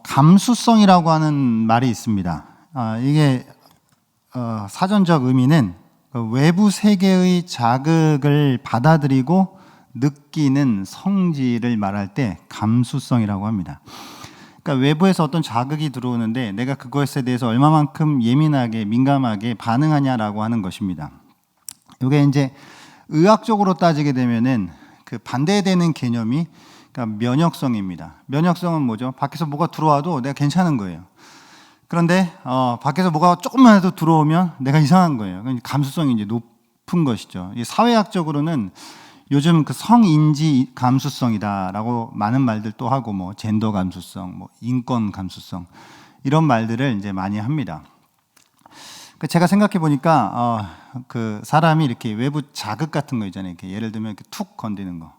감수성이라고 하는 말이 있습니다. 이게 사전적 의미는 외부 세계의 자극을 받아들이고 느끼는 성질을 말할 때 감수성이라고 합니다. 그러니까 외부에서 어떤 자극이 들어오는데 내가 그것에 대해서 얼마만큼 예민하게 민감하게 반응하냐라고 하는 것입니다. 이게 이제 의학적으로 따지게 되면은 그 반대되는 개념이 그러니까 면역성입니다. 면역성은 뭐죠? 밖에서 뭐가 들어와도 내가 괜찮은 거예요. 그런데 밖에서 뭐가 조금만 해도 들어오면 내가 이상한 거예요. 감수성이 이제 높은 것이죠. 사회학적으로는 요즘 그 성인지 감수성이다라고 많은 말들 또 하고 뭐 젠더 감수성, 뭐 인권 감수성 이런 말들을 이제 많이 합니다. 제가 생각해 보니까 그 사람이 이렇게 외부 자극 같은 거 있잖아요. 이렇게 예를 들면 이렇게 툭 건드리는 거.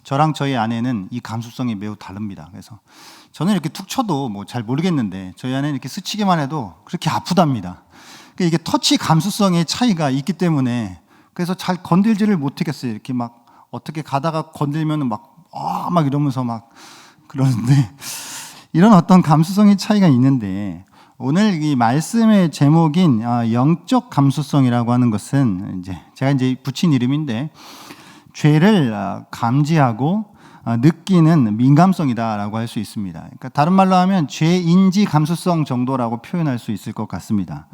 저랑 저희 아내는 이 감수성이 매우 다릅니다. 그래서 저는 이렇게 툭 쳐도 뭐 잘 모르겠는데 저희 아내는 이렇게 스치기만 해도 그렇게 아프답니다. 그러니까 이게 터치 감수성의 차이가 있기 때문에 그래서 잘 건들지를 못하겠어요. 이렇게 막 어떻게 가다가 건들면은 막 이러면서 막 그러는데 이런 어떤 감수성의 차이가 있는데 오늘 이 말씀의 제목인 영적 감수성이라고 하는 것은 이제 제가 이제 붙인 이름인데 죄를 감지하고 느끼는 민감성이다라고 할 수 있습니다. 그러니까 다른 말로 하면 죄인지 감수성 정도라고 표현할 수 있을 것 같습니다.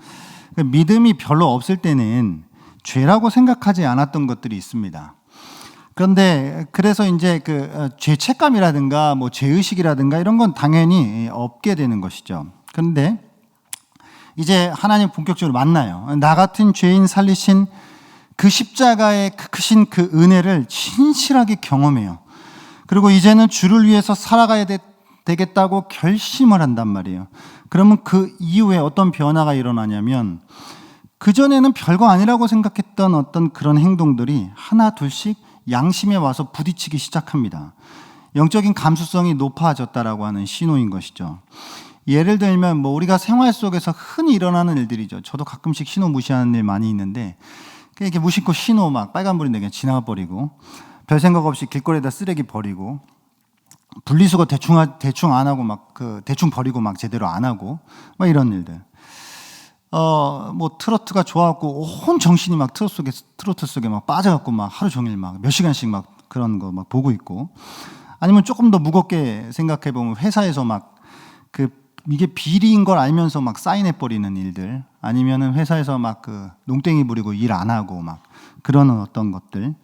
그러니까 믿음이 별로 없을 때는 죄라고 생각하지 않았던 것들이 있습니다. 그런데 그래서 이제 그 죄책감이라든가 뭐 죄의식이라든가 이런 건 당연히 없게 되는 것이죠. 그런데 이제 하나님 본격적으로 만나요. 나 같은 죄인 살리신 그 십자가의 크신 그 은혜를 진실하게 경험해요. 그리고 이제는 주를 위해서 살아가야 되겠다고 결심을 한단 말이에요. 그러면 그 이후에 어떤 변화가 일어나냐면 그전에는 별거 아니라고 생각했던 어떤 그런 행동들이 하나 둘씩 양심에 와서 부딪히기 시작합니다. 영적인 감수성이 높아졌다라고 하는 신호인 것이죠. 예를 들면 뭐 우리가 생활 속에서 흔히 일어나는 일들이죠. 저도 가끔씩 신호 무시하는 일 많이 있는데 이렇게 무심코 신호 막 빨간불인데 그냥 지나가 버리고 별 생각 없이 길거리에다 쓰레기 버리고 분리수거 대충 안 하고 막 대충 버리고 막 제대로 안 하고 막 이런 일들. 뭐 트로트가 좋아갖고 온 정신이 막 트로트 속에 막 빠져갖고 막 하루 종일 막 몇 시간씩 막 그런 거 막 보고 있고 아니면 조금 더 무겁게 생각해 보면 회사에서 막 이게 비리인 걸 알면서 막 사인해 버리는 일들 아니면은 회사에서 막 농땡이 부리고 일 안 하고 막 그러는 어떤 것들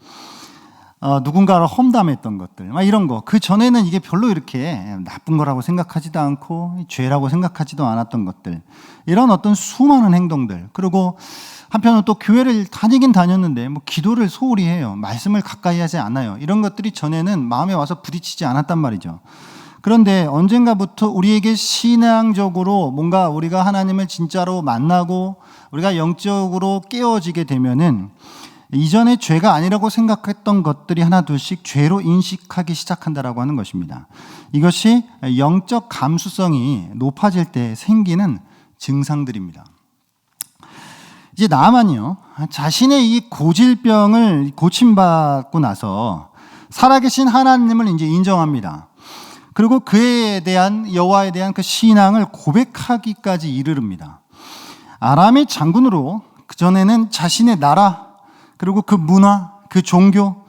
누군가를 험담했던 것들 막 이런 거 그 전에는 이게 별로 이렇게 나쁜 거라고 생각하지도 않고 죄라고 생각하지도 않았던 것들 이런 어떤 수많은 행동들 그리고 한편으로 또 교회를 다니긴 다녔는데 뭐 기도를 소홀히 해요. 말씀을 가까이 하지 않아요. 이런 것들이 전에는 마음에 와서 부딪히지 않았단 말이죠. 그런데 언젠가부터 우리에게 신앙적으로 뭔가 우리가 하나님을 진짜로 만나고 우리가 영적으로 깨어지게 되면은 이전에 죄가 아니라고 생각했던 것들이 하나 둘씩 죄로 인식하기 시작한다라고 하는 것입니다. 이것이 영적 감수성이 높아질 때 생기는 증상들입니다. 이제 나만이요 자신의 이 고질병을 고침받고 나서 살아계신 하나님을 이제 인정합니다. 그리고 그에 대한 여호와에 대한 그 신앙을 고백하기까지 이르릅니다. 아람의 장군으로 그전에는 자신의 나라 그리고 그 문화, 그 종교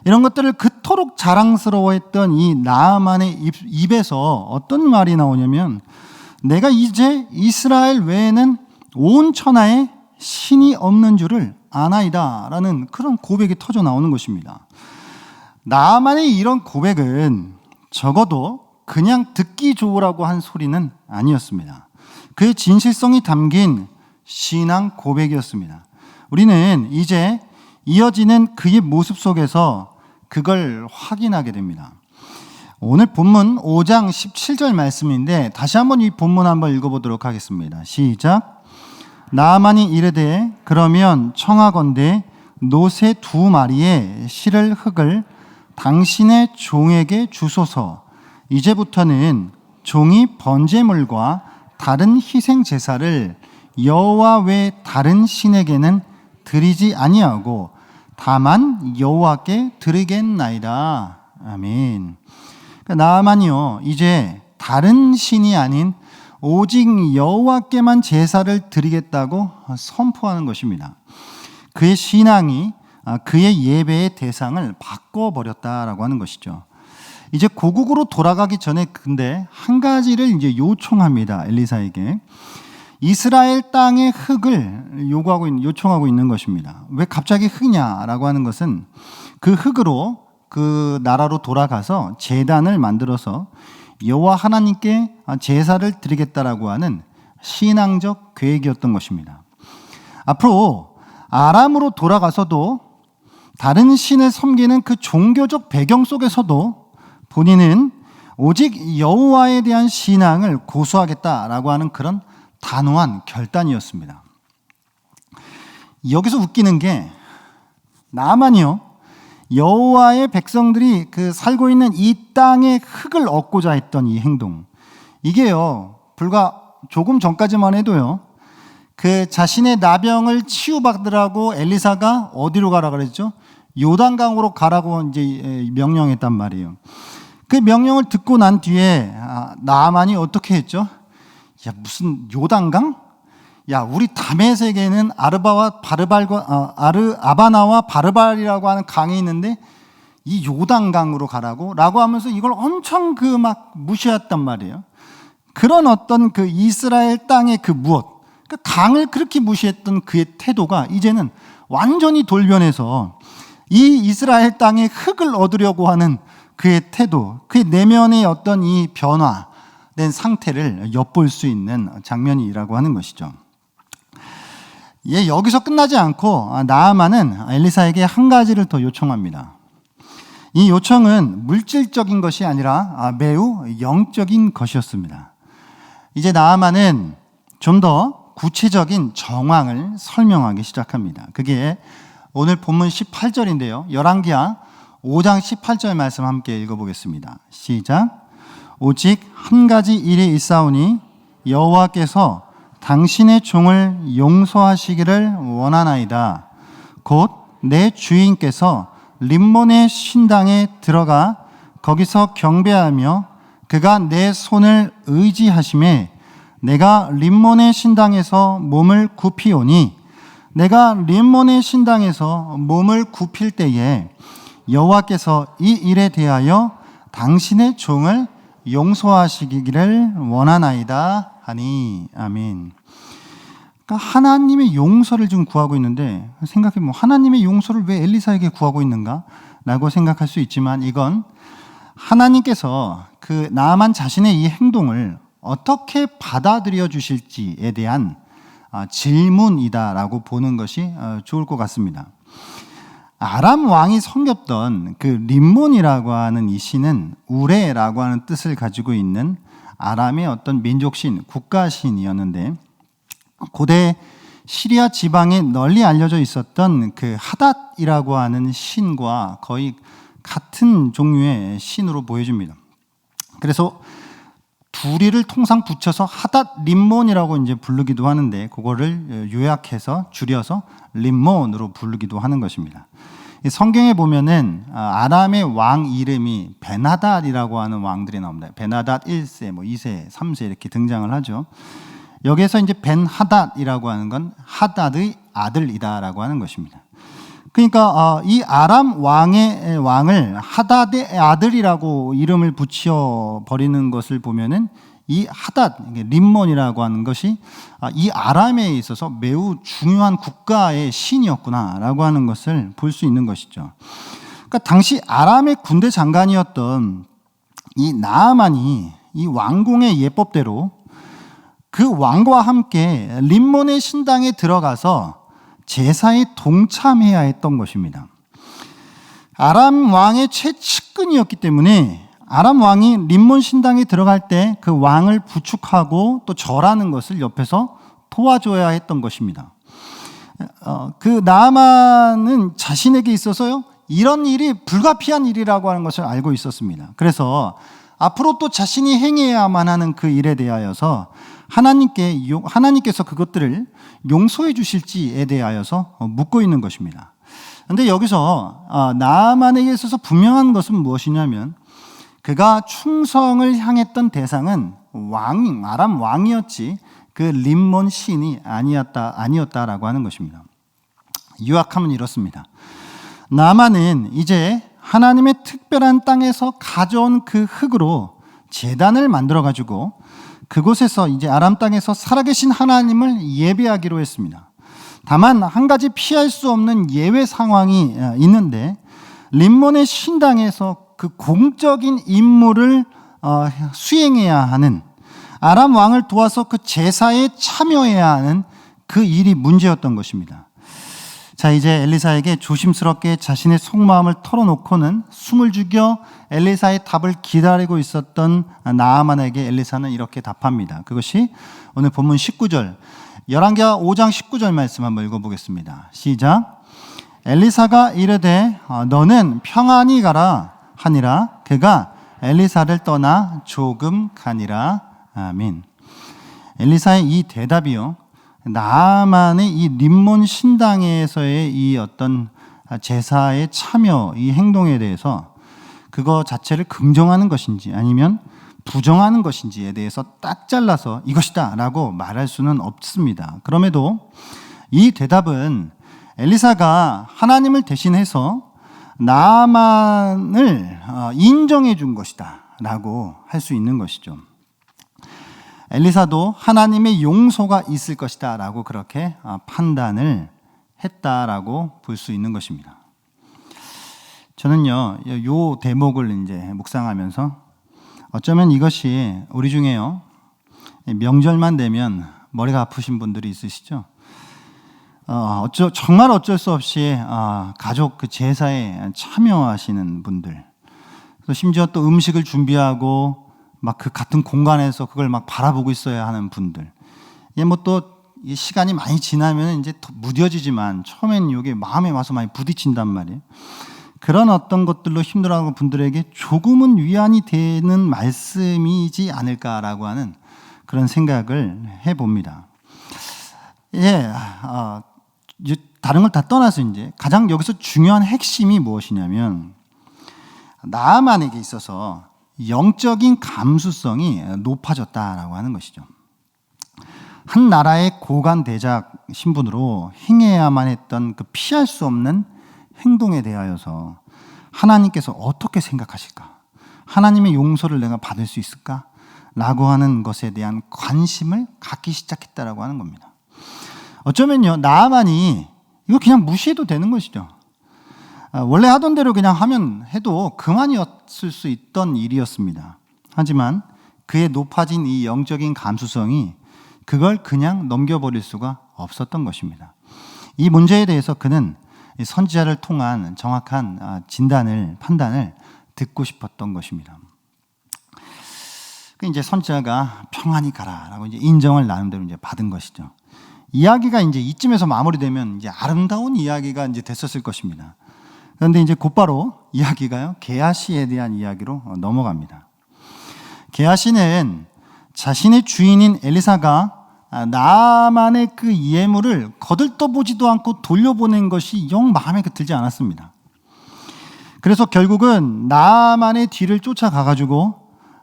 이런 것들을 그토록 자랑스러워했던 이 나아만의 입에서 어떤 말이 나오냐면 내가 이제 이스라엘 외에는 온 천하에 신이 없는 줄을 아나이다 라는 그런 고백이 터져 나오는 것입니다. 나아만의 이런 고백은 적어도 그냥 듣기 좋으라고 한 소리는 아니었습니다. 그의 진실성이 담긴 신앙 고백이었습니다. 우리는 이제 이어지는 그의 모습 속에서 그걸 확인하게 됩니다. 오늘 본문 5장 17절 말씀인데 다시 한번 이 본문 한번 읽어보도록 하겠습니다. 시작. 나아만이 이르되 그러면 청하건대 노새 2마리의 실을 흙을 당신의 종에게 주소서. 이제부터는 종이 번제물과 다른 희생 제사를 여호와 외 다른 신에게는 드리지 아니하고 다만 여호와께 드리겠나이다. 아멘. 나아만이요 이제 다른 신이 아닌 오직 여호와께만 제사를 드리겠다고 선포하는 것입니다. 그의 신앙이 그의 예배의 대상을 바꿔버렸다라고 하는 것이죠. 이제 고국으로 돌아가기 전에 근데 한 가지를 이제 요청합니다. 엘리사에게. 이스라엘 땅의 흙을 요청하고 있는 것입니다. 왜 갑자기 흙이냐라고 하는 것은 그 흙으로 그 나라로 돌아가서 제단을 만들어서 여호와 하나님께 제사를 드리겠다라고 하는 신앙적 계획이었던 것입니다. 앞으로 아람으로 돌아가서도 다른 신을 섬기는 그 종교적 배경 속에서도 본인은 오직 여호와에 대한 신앙을 고수하겠다라고 하는 그런 단호한 결단이었습니다. 여기서 웃기는 게 나아만이요, 여호와의 백성들이 그 살고 있는 이 땅의 흙을 얻고자 했던 이 행동, 이게요 불과 조금 전까지만 해도요 그 자신의 나병을 치유받으라고 엘리사가 어디로 가라 그랬죠? 요단강으로 가라고 이제 명령했단 말이에요. 그 명령을 듣고 난 뒤에 나아만이 어떻게 했죠? 야, 무슨 요단강? 야, 우리 다메섹에는 아바나와 바르발이라고 하는 강이 있는데 이 요단강으로 가라고? 라고 하면서 이걸 엄청 막 무시했단 말이에요. 그런 어떤 그 이스라엘 땅의 그 무엇, 그 강을 그렇게 무시했던 그의 태도가 이제는 완전히 돌변해서 이 이스라엘 땅의 흙을 얻으려고 하는 그의 태도, 그의 내면의 어떤 이 변화된 상태를 엿볼 수 있는 장면이라고 하는 것이죠. 여기서 끝나지 않고 나아만은 엘리사에게 한 가지를 더 요청합니다. 이 요청은 물질적인 것이 아니라 매우 영적인 것이었습니다. 이제 나아만은 좀 더 구체적인 정황을 설명하기 시작합니다. 그게 오늘 본문 18절인데요. 열왕기하 5장 18절 말씀 함께 읽어보겠습니다. 시작. 오직 한 가지 일이 있사오니 여호와께서 당신의 종을 용서하시기를 원하나이다. 곧 내 주인께서 림몬의 신당에 들어가 거기서 경배하며 그가 내 손을 의지하심에 내가 림몬의 신당에서 몸을 굽히오니 내가 림몬의 신당에서 몸을 굽힐 때에 여호와께서 이 일에 대하여 당신의 종을 용서하시기를 원하나이다 하니. 아멘. 그러니까 하나님의 용서를 지금 구하고 있는데, 생각해보면 하나님의 용서를 왜 엘리사에게 구하고 있는가? 라고 생각할 수 있지만 이건 하나님께서 그 나아만 자신의 이 행동을 어떻게 받아들여 주실지에 대한 질문이다라고 보는 것이 좋을 것 같습니다. 아람 왕이 섬겼던 그 림몬이라고 하는 이 신은 우레라고 하는 뜻을 가지고 있는 아람의 어떤 민족신, 국가신이었는데 고대 시리아 지방에 널리 알려져 있었던 그 하닷이라고 하는 신과 거의 같은 종류의 신으로 보여집니다. 그래서 둘이를 통상 붙여서 하닷 림몬이라고 이제 부르기도 하는데 그거를 요약해서 줄여서 림몬으로 부르기도 하는 것입니다. 성경에 보면은 아람의 왕 이름이 베나닷이라고 하는 왕들이 나옵니다. 베나닷 1세, 2세, 3세 이렇게 등장을 하죠. 여기에서 이제 벤하닷이라고 하는 건 하닷의 아들이다라고 하는 것입니다. 그러니까 이 아람 왕을 하닷의 아들이라고 이름을 붙여 버리는 것을 보면은 이 하닷, 림몬이라고 하는 것이 이 아람에 있어서 매우 중요한 국가의 신이었구나라고 하는 것을 볼 수 있는 것이죠. 그러니까 당시 아람의 군대 장관이었던 이 나아만이 이 왕궁의 예법대로 그 왕과 함께 림몬의 신당에 들어가서 제사에 동참해야 했던 것입니다. 아람 왕의 최측근이었기 때문에 아람 왕이 림몬 신당에 들어갈 때 그 왕을 부축하고 또 절하는 것을 옆에서 도와줘야 했던 것입니다. 그 나아만은 자신에게 있어서요 이런 일이 불가피한 일이라고 하는 것을 알고 있었습니다. 그래서 앞으로 또 자신이 행해야만 하는 그 일에 대하여서 하나님께서 그것들을 용서해 주실지에 대하여서 묻고 있는 것입니다. 그런데 여기서 나아만에게 있어서 분명한 것은 무엇이냐면 그가 충성을 향했던 대상은 아람 왕이었지 그 림몬 신이 아니었다라고 하는 것입니다. 요약하면 이렇습니다. 나아만은 이제 하나님의 특별한 땅에서 가져온 그 흙으로 제단을 만들어 가지고 그곳에서 이제 아람 땅에서 살아계신 하나님을 예배하기로 했습니다. 다만 한 가지 피할 수 없는 예외 상황이 있는데 림몬의 신당에서 그 공적인 임무를 수행해야 하는 아람 왕을 도와서 그 제사에 참여해야 하는 그 일이 문제였던 것입니다. 자, 이제 엘리사에게 조심스럽게 자신의 속마음을 털어놓고는 숨을 죽여 엘리사의 답을 기다리고 있었던 나아만에게 엘리사는 이렇게 답합니다. 그것이 오늘 본문 19절, 열왕기하 5장 19절 말씀 한번 읽어보겠습니다. 시작. 엘리사가 이르되 너는 평안히 가라 하니라. 그가 엘리사를 떠나 조금 가니라. 아멘. 엘리사의 이 대답이요, 나아만의 이 림몬 신당에서의 이 어떤 제사의 참여, 이 행동에 대해서 그거 자체를 긍정하는 것인지 아니면 부정하는 것인지에 대해서 딱 잘라서 이것이다 라고 말할 수는 없습니다. 그럼에도 이 대답은 엘리사가 하나님을 대신해서 나아만을 인정해 준 것이다 라고 할 수 있는 것이죠. 엘리사도 하나님의 용서가 있을 것이다 라고 그렇게 판단을 했다라고 볼 수 있는 것입니다. 저는요, 요 대목을 이제 묵상하면서 어쩌면 이것이 우리 중에요, 명절만 되면 머리가 아프신 분들이 있으시죠? 정말 어쩔 수 없이 가족 그 제사에 참여하시는 분들, 심지어 또 음식을 준비하고 막 그 같은 공간에서 그걸 막 바라보고 있어야 하는 분들. 이게 뭐 또 시간이 많이 지나면 이제 무뎌지지만 처음엔 이게 마음에 와서 많이 부딪힌단 말이에요. 그런 어떤 것들로 힘들어하는 분들에게 조금은 위안이 되는 말씀이지 않을까라고 하는 그런 생각을 해봅니다. 예, 다른 걸 다 떠나서 이제 가장 여기서 중요한 핵심이 무엇이냐면 나아만에게 있어서 영적인 감수성이 높아졌다라고 하는 것이죠. 한 나라의 고관 대작 신분으로 행해야만 했던 그 피할 수 없는 행동에 대하여서 하나님께서 어떻게 생각하실까? 하나님의 용서를 내가 받을 수 있을까? 라고 하는 것에 대한 관심을 갖기 시작했다라고 하는 겁니다. 어쩌면요, 나아만이 이거 그냥 무시해도 되는 것이죠. 원래 하던 대로 그냥 해도 그만이었을 수 있던 일이었습니다. 하지만 그의 높아진 이 영적인 감수성이 그걸 그냥 넘겨버릴 수가 없었던 것입니다. 이 문제에 대해서 그는 선지자를 통한 정확한 판단을 듣고 싶었던 것입니다. 이제 선지자가 평안히 가라라고 이제 인정을 나름대로 이제 받은 것이죠. 이야기가 이제 이쯤에서 마무리되면 이제 아름다운 이야기가 이제 됐었을 것입니다. 그런데 이제 곧바로 이야기가요, 게하시에 대한 이야기로 넘어갑니다. 게하시는 자신의 주인인 엘리사가 나아만의 그 예물을 거들떠보지도 않고 돌려보낸 것이 영 마음에 들지 않았습니다. 그래서 결국은 나아만의 뒤를 쫓아가가지고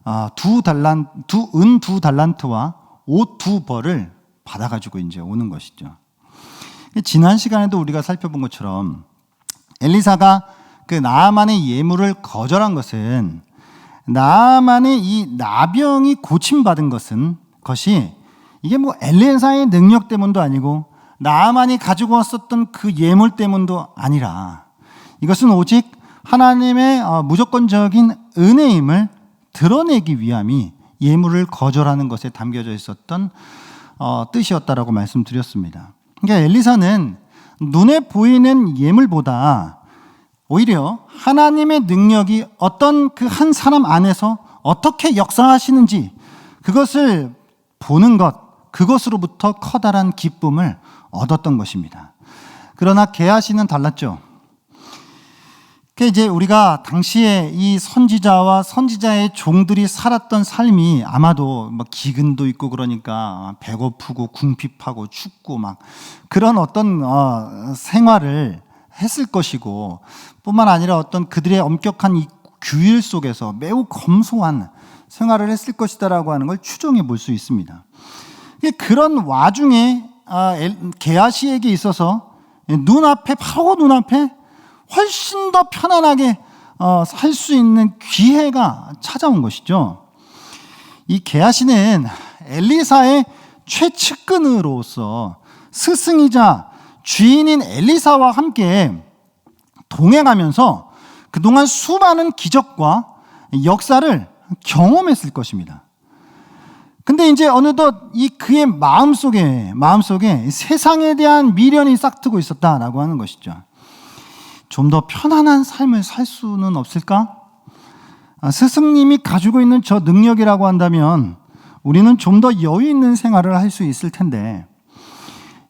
은 두 달란트와 옷 2벌을 받아가지고 이제 오는 것이죠. 지난 시간에도 우리가 살펴본 것처럼 엘리사가 그 나아만의 예물을 거절한 것은 나아만의 이 나병이 고침받은 것이 이게 뭐 엘리사의 능력 때문도 아니고 나아만이 가지고 왔었던 그 예물 때문도 아니라 이것은 오직 하나님의 무조건적인 은혜임을 드러내기 위함이 예물을 거절하는 것에 담겨져 있었던 뜻이었다라고 말씀드렸습니다. 그러니까 엘리사는 눈에 보이는 예물보다 오히려 하나님의 능력이 어떤 그 한 사람 안에서 어떻게 역사하시는지 그것을 보는 것, 그것으로부터 커다란 기쁨을 얻었던 것입니다. 그러나 게하시는 달랐죠. 이제 우리가 당시에 이 선지자와 선지자의 종들이 살았던 삶이 아마도 뭐 기근도 있고 그러니까 배고프고 궁핍하고 춥고 막 그런 어떤 생활을 했을 것이고 뿐만 아니라 어떤 그들의 엄격한 규율 속에서 매우 검소한 생활을 했을 것이다라고 하는 걸 추정해 볼 수 있습니다. 그런 와중에 게하시에게 있어서 바로 눈앞에 훨씬 더 편안하게 살 수 있는 기회가 찾아온 것이죠. 이 게하시는 엘리사의 최측근으로서 스승이자 주인인 엘리사와 함께 동행하면서 그동안 수많은 기적과 역사를 경험했을 것입니다. 근데 이제 어느덧 그의 마음속에 세상에 대한 미련이 싹트고 있었다라고 하는 것이죠. 좀 더 편안한 삶을 살 수는 없을까? 스승님이 가지고 있는 저 능력이라고 한다면 우리는 좀 더 여유 있는 생활을 할 수 있을 텐데,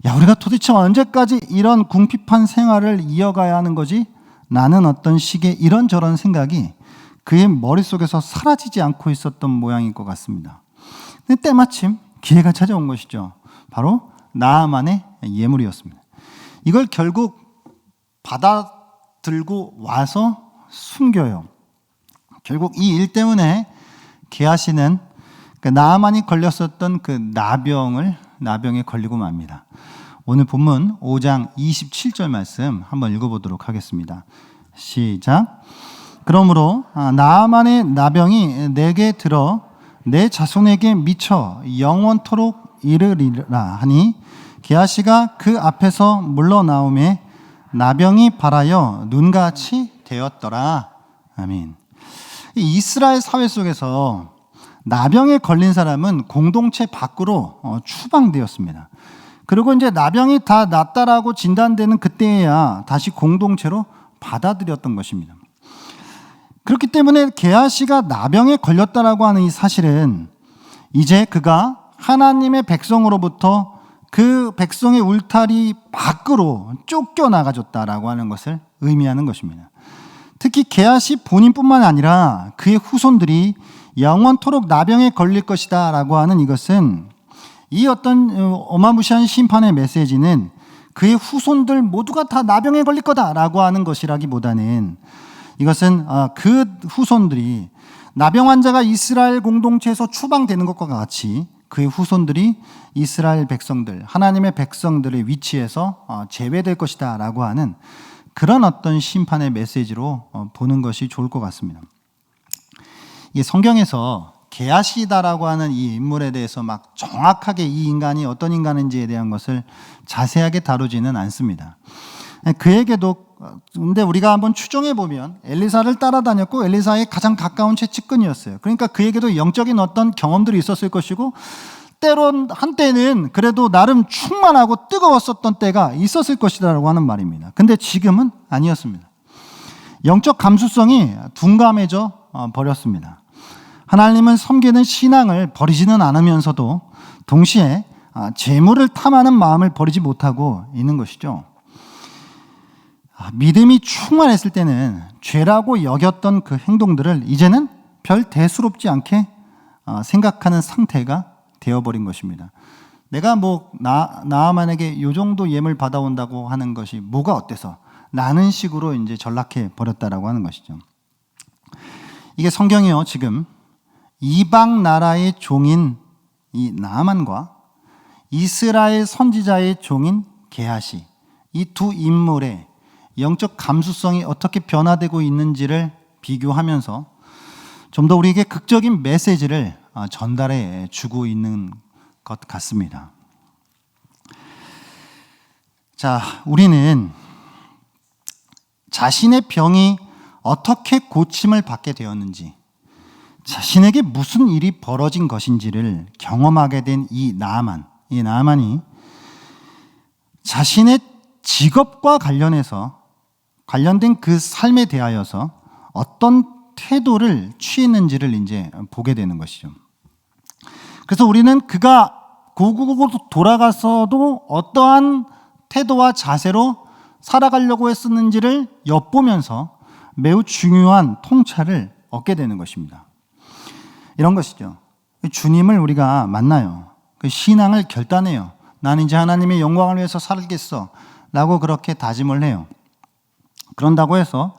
우리가 도대체 언제까지 이런 궁핍한 생활을 이어가야 하는 거지? 나는 어떤 식의 이런저런 생각이 그의 머릿속에서 사라지지 않고 있었던 모양일 것 같습니다. 근데 때마침 기회가 찾아온 것이죠. 바로 나아만의 예물이었습니다. 이걸 결국 받아들고 와서 숨겨요. 결국 이 일 때문에 게하시는 나아만이 걸렸었던 그 나병에 걸리고 맙니다. 오늘 본문 5장 27절 말씀 한번 읽어보도록 하겠습니다. 시작. 그러므로 나아만의 나병이 내게 들어 내 자손에게 미쳐 영원토록 이르리라 하니 게하시가 그 앞에서 물러나오매 나병이 발하여 눈같이 되었더라. 아멘. 이스라엘 사회 속에서 나병에 걸린 사람은 공동체 밖으로 추방되었습니다. 그리고 이제 나병이 다 낫다라고 진단되는 그때야 다시 공동체로 받아들였던 것입니다. 그렇기 때문에 게하시가 나병에 걸렸다라고 하는 이 사실은 이제 그가 하나님의 백성으로부터 그 백성의 울타리 밖으로 쫓겨나가졌다라고 하는 것을 의미하는 것입니다. 특히 게하시 본인뿐만 아니라 그의 후손들이 영원토록 나병에 걸릴 것이다 라고 하는 이것은 이 어떤 어마무시한 심판의 메시지는 그의 후손들 모두가 다 나병에 걸릴 거다라고 하는 것이라기보다는 이것은 그 후손들이 나병 환자가 이스라엘 공동체에서 추방되는 것과 같이 그의 후손들이 이스라엘 백성들, 하나님의 백성들의 위치에서 제외될 것이다 라고 하는 그런 어떤 심판의 메시지로 보는 것이 좋을 것 같습니다. 이 성경에서 게하시다라고 하는 이 인물에 대해서 막 정확하게 이 인간이 어떤 인간인지에 대한 것을 자세하게 다루지는 않습니다. 그에게도 근데 우리가 한번 추정해 보면 엘리사를 따라다녔고 엘리사의 가장 가까운 최측근이었어요. 그러니까 그에게도 영적인 어떤 경험들이 있었을 것이고 때론 한때는 그래도 나름 충만하고 뜨거웠었던 때가 있었을 것이라고 하는 말입니다. 근데 지금은 아니었습니다. 영적 감수성이 둔감해져 버렸습니다. 하나님을 섬기는 신앙을 버리지는 않으면서도 동시에 재물을 탐하는 마음을 버리지 못하고 있는 것이죠. 믿음이 충만했을 때는 죄라고 여겼던 그 행동들을 이제는 별 대수롭지 않게 생각하는 상태가 되어버린 것입니다. 내가 나아만에게 요 정도 예물 받아온다고 하는 것이 뭐가 어때서 라는 식으로 이제 전락해 버렸다라고 하는 것이죠. 이게 성경이요, 지금 이방 나라의 종인 이 나아만과 이스라엘 선지자의 종인 게하시, 이 두 인물의 영적 감수성이 어떻게 변화되고 있는지를 비교하면서 좀 더 우리에게 극적인 메시지를 전달해 주고 있는 것 같습니다. 자, 우리는 자신의 병이 어떻게 고침을 받게 되었는지, 자신에게 무슨 일이 벌어진 것인지를 경험하게 된 이 나아만이 자신의 직업과 관련된 그 삶에 대하여서 어떤 태도를 취했는지를 이제 보게 되는 것이죠. 그래서 우리는 그가 고국으로 돌아가서도 어떠한 태도와 자세로 살아가려고 했었는지를 엿보면서 매우 중요한 통찰을 얻게 되는 것입니다. 이런 것이죠. 주님을 우리가 만나요. 그 신앙을 결단해요. 나는 이제 하나님의 영광을 위해서 살겠어 라고 그렇게 다짐을 해요. 그런다고 해서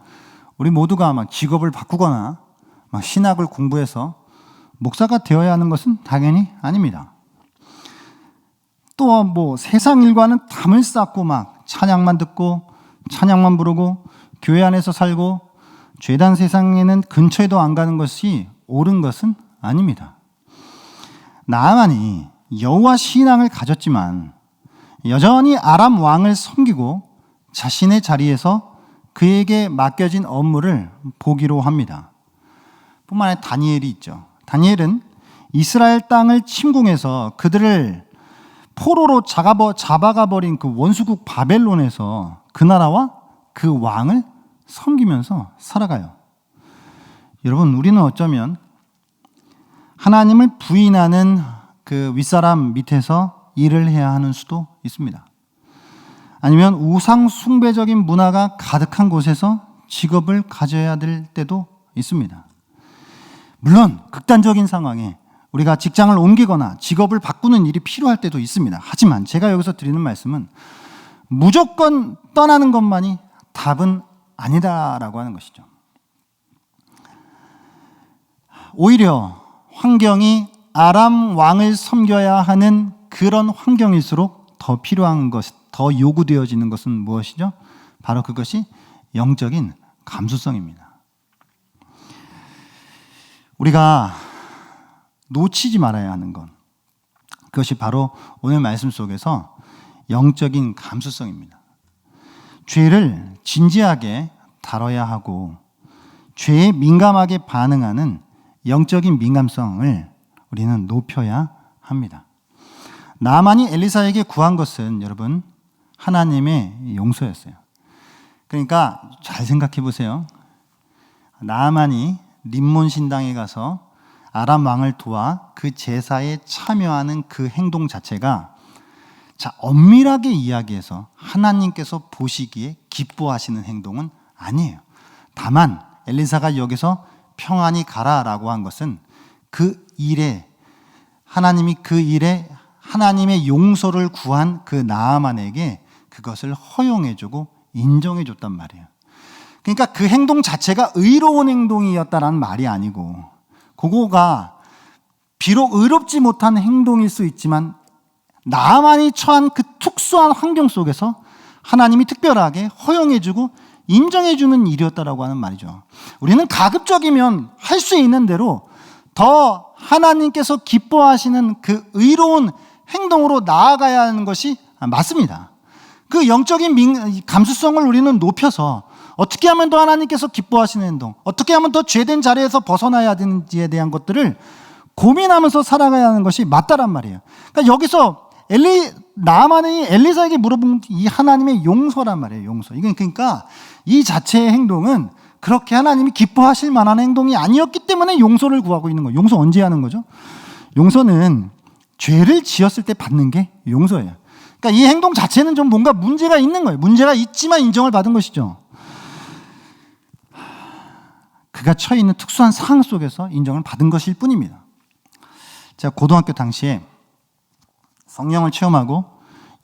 우리 모두가 막 직업을 바꾸거나 막 신학을 공부해서 목사가 되어야 하는 것은 당연히 아닙니다. 또 뭐 세상 일과는 담을 쌓고 막 찬양만 듣고 찬양만 부르고 교회 안에서 살고 죄단 세상에는 근처에도 안 가는 것이 옳은 것은 아닙니다. 나아만이 여호와 신앙을 가졌지만 여전히 아람 왕을 섬기고 자신의 자리에서 그에게 맡겨진 업무를 보기로 합니다. 뿐만 아니라 다니엘이 있죠. 다니엘은 이스라엘 땅을 침공해서 그들을 포로로 잡아가 버린 그 원수국 바벨론에서 그 나라와 그 왕을 섬기면서 살아가요. 여러분, 우리는 어쩌면 하나님을 부인하는 그 윗사람 밑에서 일을 해야 하는 수도 있습니다. 아니면 우상 숭배적인 문화가 가득한 곳에서 직업을 가져야 될 때도 있습니다. 물론 극단적인 상황에 우리가 직장을 옮기거나 직업을 바꾸는 일이 필요할 때도 있습니다. 하지만 제가 여기서 드리는 말씀은 무조건 떠나는 것만이 답은 아니다라고 하는 것이죠. 오히려 환경이 아람 왕을 섬겨야 하는 그런 환경일수록 더 필요한 것, 더 요구되어지는 것은 무엇이죠? 바로 그것이 영적인 감수성입니다. 우리가 놓치지 말아야 하는 것, 그것이 바로 오늘 말씀 속에서 영적인 감수성입니다. 죄를 진지하게 다뤄야 하고 죄에 민감하게 반응하는 영적인 민감성을 우리는 높여야 합니다. 나만이 엘리사에게 구한 것은 여러분 하나님의 용서였어요. 그러니까 잘 생각해 보세요. 나만이 림몬 신당에 가서 아람 왕을 도와 그 제사에 참여하는 그 행동 자체가 엄밀하게 이야기해서 하나님께서 보시기에 기뻐하시는 행동은 아니에요. 다만 엘리사가 여기서 평안히 가라라고 한 것은 그 일에 하나님이 그 일에 하나님의 용서를 구한 그 나아만에게 그것을 허용해주고 인정해줬단 말이에요. 그러니까 그 행동 자체가 의로운 행동이었다라는 말이 아니고 그거가 비록 의롭지 못한 행동일 수 있지만 나만이 처한 그 특수한 환경 속에서 하나님이 특별하게 허용해주고 인정해주는 일이었다라고 하는 말이죠. 우리는 가급적이면 할 수 있는 대로 더 하나님께서 기뻐하시는 그 의로운 행동으로 나아가야 하는 것이 맞습니다. 그 영적인 감수성을 우리는 높여서 어떻게 하면 더 하나님께서 기뻐하시는 행동, 어떻게 하면 더 죄된 자리에서 벗어나야 되는지에 대한 것들을 고민하면서 살아가야 하는 것이 맞다란 말이에요. 그러니까 여기서 나아만이 엘리사에게 물어본 이 하나님의 용서란 말이에요. 용서. 이건 그러니까 이 자체의 행동은 그렇게 하나님이 기뻐하실 만한 행동이 아니었기 때문에 용서를 구하고 있는 거예요. 용서 언제 하는 거죠? 용서는 죄를 지었을 때 받는 게 용서예요. 그러니까 이 행동 자체는 좀 뭔가 문제가 있는 거예요. 문제가 있지만 인정을 받은 것이죠. 그가 처해 있는 특수한 상황 속에서 인정을 받은 것일 뿐입니다. 제가 고등학교 당시에 성령을 체험하고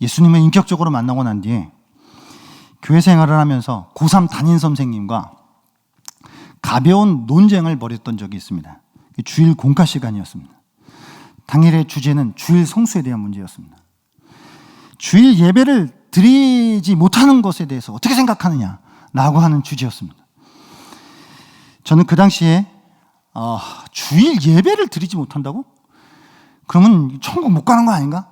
예수님을 인격적으로 만나고 난 뒤에 교회 생활을 하면서 고3 담임 선생님과 가벼운 논쟁을 벌였던 적이 있습니다. 주일 공과 시간이었습니다. 당일의 주제는 주일 성수에 대한 문제였습니다. 주일 예배를 드리지 못하는 것에 대해서 어떻게 생각하느냐라고 하는 주제였습니다. 저는 그 당시에 주일 예배를 드리지 못한다고? 그러면 천국 못 가는 거 아닌가?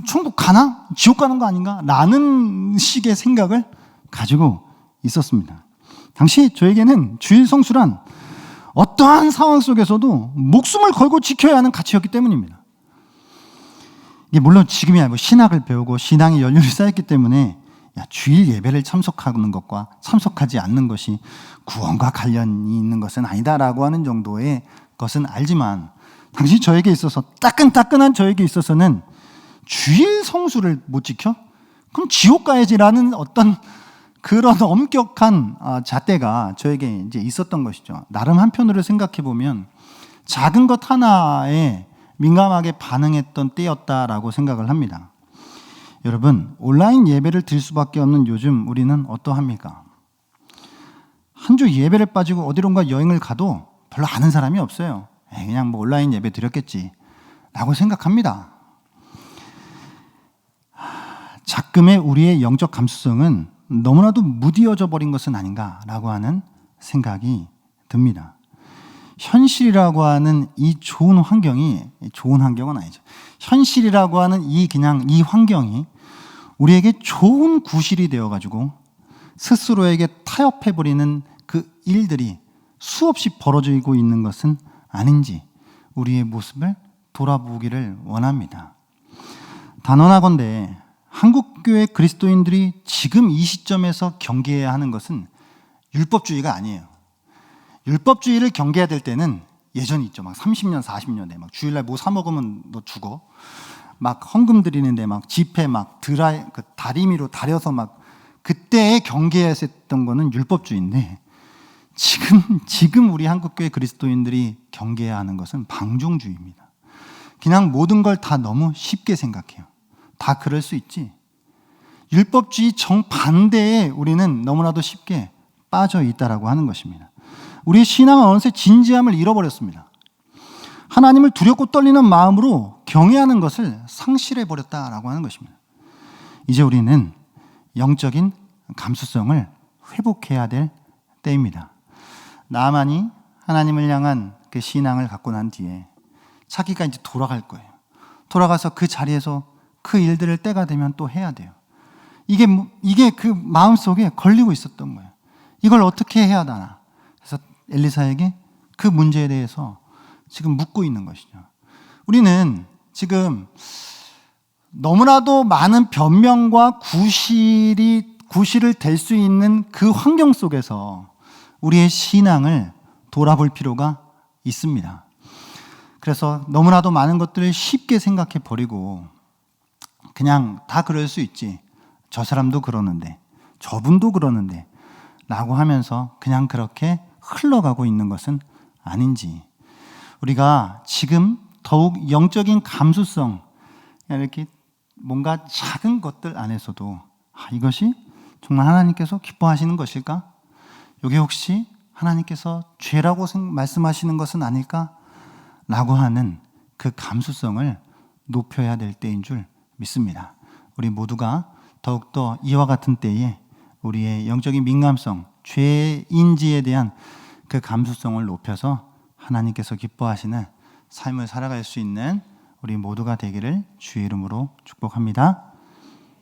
천국 가나? 지옥 가는 거 아닌가? 라는 식의 생각을 가지고 있었습니다. 당시 저에게는 주일 성수란 어떠한 상황 속에서도 목숨을 걸고 지켜야 하는 가치였기 때문입니다. 이게 물론 지금이야 신학을 배우고 신앙의 연륜이 쌓였기 때문에 주일 예배를 참석하는 것과 참석하지 않는 것이 구원과 관련이 있는 것은 아니다라고 하는 정도의 것은 알지만 당시 저에게 있어서 따끈따끈한 저에게 있어서는 주일 성수를 못 지켜? 그럼 지옥 가야지라는 어떤 그런 엄격한 잣대가 저에게 이제 있었던 것이죠. 나름 한편으로 생각해 보면 작은 것 하나에 민감하게 반응했던 때였다라고 생각을 합니다. 여러분, 온라인 예배를 드릴 수밖에 없는 요즘 우리는 어떠합니까? 한 주 예배를 빠지고 어디론가 여행을 가도 별로 아는 사람이 없어요. 그냥 뭐 온라인 예배 드렸겠지 라고 생각합니다. 작금의 우리의 영적 감수성은 너무나도 무디어져 버린 것은 아닌가라고 하는 생각이 듭니다. 현실이라고 하는 이 좋은 환경이, 좋은 환경은 아니죠. 현실이라고 하는 그냥 이 환경이 우리에게 좋은 구실이 되어가지고 스스로에게 타협해버리는 그 일들이 수없이 벌어지고 있는 것은 아닌지 우리의 모습을 돌아보기를 원합니다. 단언하건대 한국교회 그리스도인들이 지금 이 시점에서 경계해야 하는 것은 율법주의가 아니에요. 율법주의를 경계해야 될 때는 예전이 있죠. 막 30년, 40년에 막 주일날 뭐 사 먹으면 너 죽어. 막 헌금 드리는데 막 집회 막 다리미로 다려서 막 그때에 경계했었던 거는 율법주의인데 지금 우리 한국교회 그리스도인들이 경계해야 하는 것은 방종주의입니다. 그냥 모든 걸 다 너무 쉽게 생각해요. 다 그럴 수 있지. 율법주의 정반대에 우리는 너무나도 쉽게 빠져 있다라고 하는 것입니다. 우리의 신앙은 어느새 진지함을 잃어버렸습니다. 하나님을 두렵고 떨리는 마음으로 경외하는 것을 상실해버렸다라고 하는 것입니다. 이제 우리는 영적인 감수성을 회복해야 될 때입니다. 나만이 하나님을 향한 그 신앙을 갖고 난 뒤에 자기가 이제 돌아갈 거예요. 돌아가서 그 자리에서 그 일들을 때가 되면 또 해야 돼요. 이게 그 마음속에 걸리고 있었던 거예요. 이걸 어떻게 해야 하나. 그래서 엘리사에게 그 문제에 대해서 지금 묻고 있는 것이죠. 우리는 지금 너무나도 많은 변명과 구실을 댈 수 있는 그 환경 속에서 우리의 신앙을 돌아볼 필요가 있습니다. 그래서 너무나도 많은 것들을 쉽게 생각해 버리고 그냥 다 그럴 수 있지. 저 사람도 그러는데, 저분도 그러는데 라고 하면서 그냥 그렇게 흘러가고 있는 것은 아닌지, 우리가 지금 더욱 영적인 감수성, 이렇게 뭔가 작은 것들 안에서도 이것이 정말 하나님께서 기뻐하시는 것일까? 이게 혹시 하나님께서 죄라고 말씀하시는 것은 아닐까? 라고 하는 그 감수성을 높여야 될 때인 줄 믿습니다. 우리 모두가 더욱더 이와 같은 때에 우리의 영적인 민감성, 죄인지에 대한 그 감수성을 높여서 하나님께서 기뻐하시는 삶을 살아갈 수 있는 우리 모두가 되기를 주의 이름으로 축복합니다.